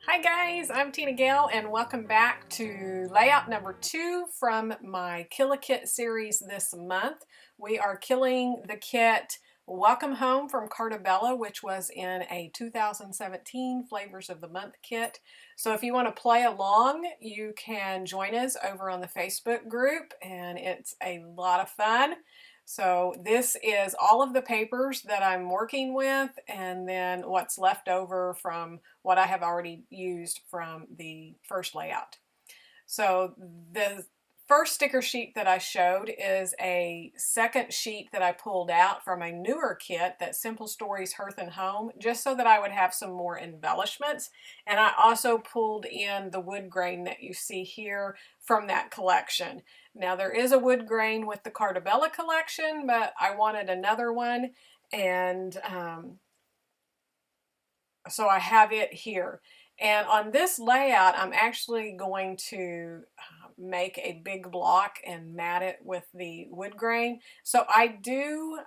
Hi guys, I'm TinaGale and welcome back to layout number 2 from my Kill a Kit series this month. We are killing the kit Welcome Home from Carta, which was in a 2017 Flavors of the Month kit. So if you want to play along, you can join us over on the Facebook group and it's a lot of fun. So this is all of the papers that I'm working with and then what's left over from what I have already used from the first layout. So the first sticker sheet that I showed is a second sheet that I pulled out from a newer kit, that Simple Stories Hearth and Home, just so that I would have some more embellishments. And I also pulled in the wood grain that you see here from that collection. Now there is a wood grain with the Carta collection, but I wanted another one, and so I have it here. And on this layout, I'm actually going to make a big block and mat it with the wood grain. So I do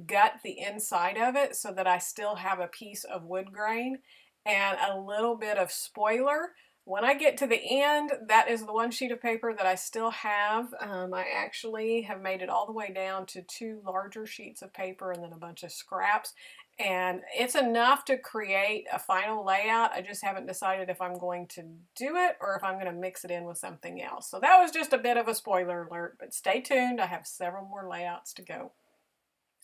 gut the inside of it so that I still have a piece of wood grain and a little bit of spoiler. When I get to the end, that is the one sheet of paper that I still have. I actually have made it all the way down to 2 larger sheets of paper and then a bunch of scraps. And it's enough to create a final layout. I just haven't decided if I'm going to do it or if I'm going to mix it in with something else. So that was just a bit of a spoiler alert, but stay tuned. I have several more layouts to go.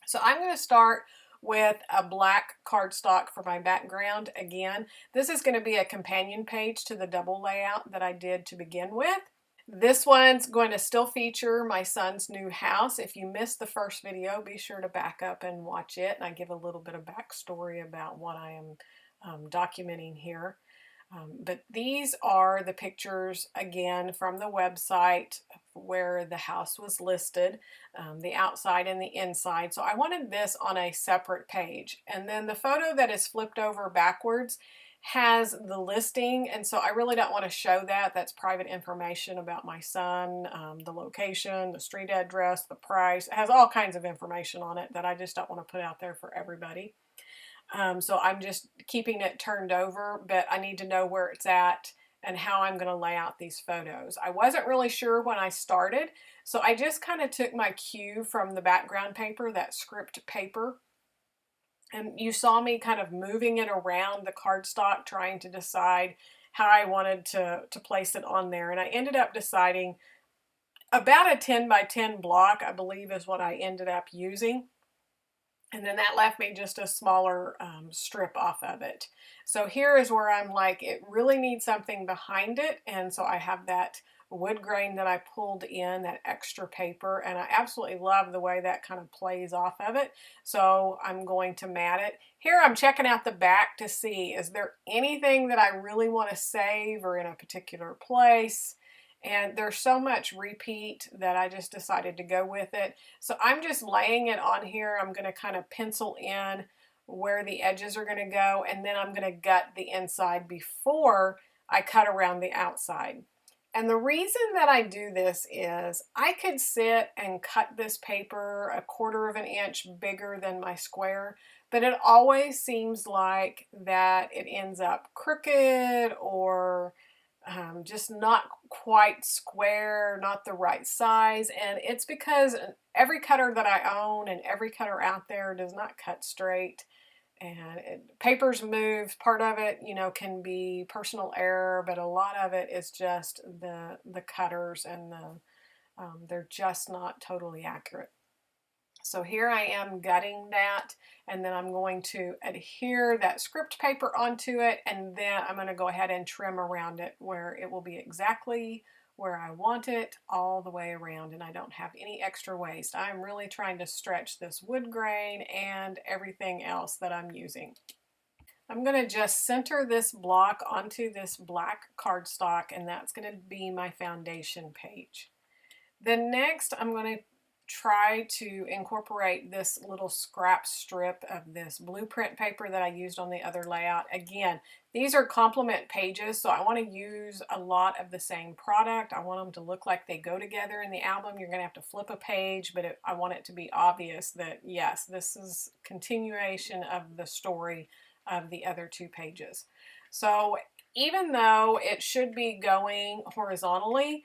So I'm going to start with a black cardstock for my background. Again, this is going to be a companion page to the double layout that I did to begin with. This one's going to still feature my son's new house. If you missed the first video, be sure to back up and watch it. And I give a little bit of backstory about what I am documenting here. But these are the pictures, again, from the website where the house was listed, the outside and the inside. So I wanted this on a separate page. And then the photo that is flipped over backwards has the listing, and so I really don't want to show that. That's private information about my son, the location, the street address, the price. It has all kinds of information on it that I just don't want to put out there for everybody. So I'm just keeping it turned over, but I need to know where it's at and how I'm going to lay out these photos. I wasn't really sure when I started, so I just kind of took my cue from the background paper, that script paper. And you saw me kind of moving it around the cardstock, trying to decide how I wanted to place it on there. And I ended up deciding about a 10 by 10 block, I believe, is what I ended up using. And then that left me just a smaller strip off of it. So here is where I'm like, it really needs something behind it. And so I have that wood grain that I pulled in, that extra paper, and I absolutely love the way that kind of plays off of it. So I'm going to mat it. Here I'm checking out the back to see, is there anything that I really want to save or in a particular place? And there's so much repeat that I just decided to go with it. So I'm just laying it on here. I'm going to kind of pencil in where the edges are going to go, and then I'm going to gut the inside before I cut around the outside. And the reason that I do this is I could sit and cut this paper 1/4 of an inch bigger than my square, but it always seems like that it ends up crooked or just not quite square, not the right size. And it's because every cutter that I own and every cutter out there does not cut straight. And papers move. Part of it, you know, can be personal error, but a lot of it is just the cutters, and they're just not totally accurate. So here I am gutting that, and then I'm going to adhere that script paper onto it, and then I'm going to go ahead and trim around it where it will be exactly where I want it all the way around, and I don't have any extra waste. I'm really trying to stretch this wood grain and everything else that I'm using. I'm going to just center this block onto this black cardstock, and that's going to be my foundation page. Then next I'm going to try to incorporate this little scrap strip of this blueprint paper that I used on the other layout. Again, these are complement pages, so I want to use a lot of the same product. I want them to look like they go together in the album. You're going to have to flip a page, but I want it to be obvious that, yes, this is continuation of the story of the other 2 pages. So even though it should be going horizontally,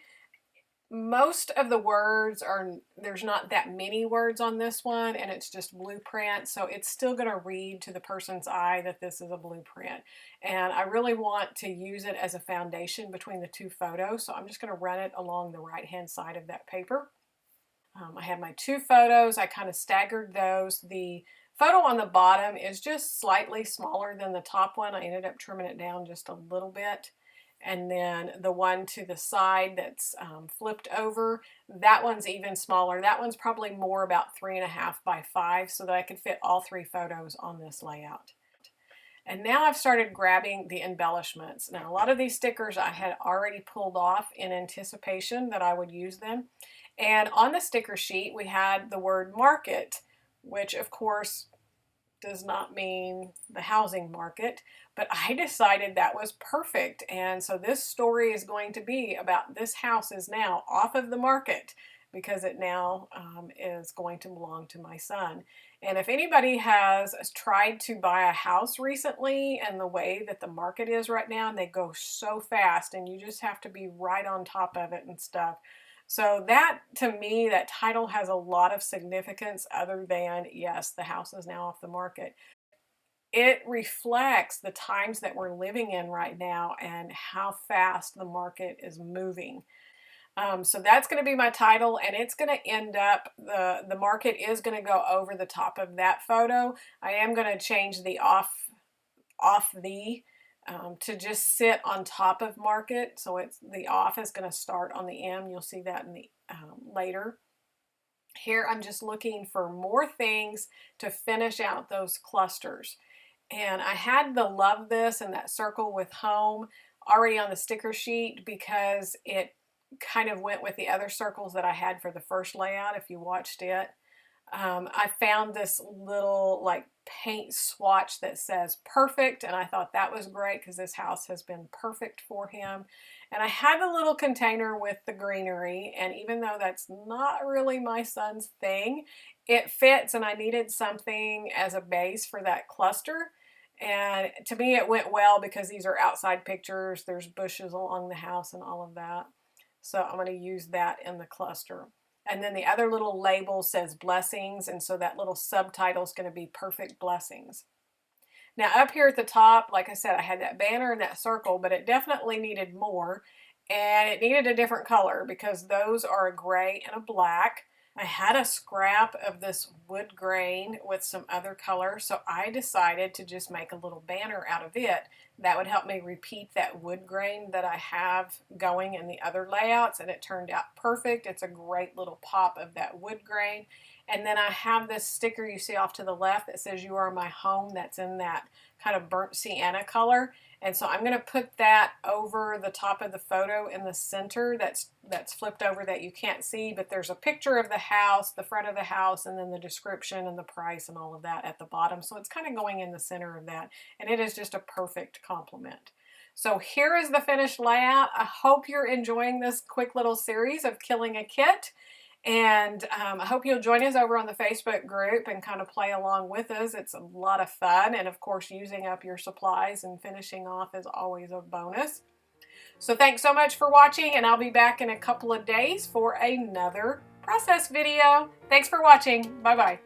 most of the words are, there's not that many words on this one, and it's just blueprint, so it's still going to read to the person's eye that this is a blueprint. And I really want to use it as a foundation between the two photos, so I'm just going to run it along the right hand side of that paper. I have my two photos. I kind of staggered those. The photo on the bottom is just slightly smaller than the top one. I ended up trimming it down just a little bit. And then the one to the side that's flipped over, that one's even smaller. That one's probably more about 3.5 by 5, so that I could fit all three photos on this layout. And now I've started grabbing the embellishments. Now, a lot of these stickers I had already pulled off in anticipation that I would use them. And on the sticker sheet, we had the word market, which of course does not mean the housing market, but I decided that was perfect. And so this story is going to be about this house is now off of the market because it now is going to belong to my son. And if anybody has tried to buy a house recently and the way that the market is right now, and they go so fast and you just have to be right on top of it and stuff. So that, to me, that title has a lot of significance other than, yes, the house is now off the market. It reflects the times that we're living in right now and how fast the market is moving. So that's going to be my title, and it's going to end up, the market is going to go over the top of that photo. I am going to change the to just sit on top of market. So it's the off is going to start on the M. You'll see that in the later. Here I'm just looking for more things to finish out those clusters. And I had the love this and that circle with home already on the sticker sheet because it kind of went with the other circles that I had for the first layout if you watched it. I found this little like paint swatch that says perfect, and I thought that was great because this house has been perfect for him. And I had the little container with the greenery, and even though that's not really my son's thing, it fits, and I needed something as a base for that cluster. And to me it went well because these are outside pictures, there's bushes along the house and all of that. So I'm going to use that in the cluster. And then the other little label says blessings, and so that little subtitle is going to be perfect blessings. Now up here at the top, like I said, I had that banner and that circle, but it definitely needed more, and it needed a different color because those are a gray and a black. I had a scrap of this wood grain with some other color, so I decided to just make a little banner out of it. That would help me repeat that wood grain that I have going in the other layouts, and it turned out perfect. It's a great little pop of that wood grain. And then I have this sticker you see off to the left that says "You Are My Home." That's in that kind of burnt sienna color. And so I'm going to put that over the top of the photo in the center that's flipped over that you can't see, but there's a picture of the house, the front of the house, and then the description and the price and all of that at the bottom. So it's kind of going in the center of that, and it is just a perfect complement. So here is the finished layout. I hope you're enjoying this quick little series of Killing a Kit. And I hope you'll join us over on the Facebook group and kind of play along with us. It's a lot of fun. And of course, using up your supplies and finishing off is always a bonus. So thanks so much for watching, and I'll be back in a couple of days for another process video. Thanks for watching. Bye-bye.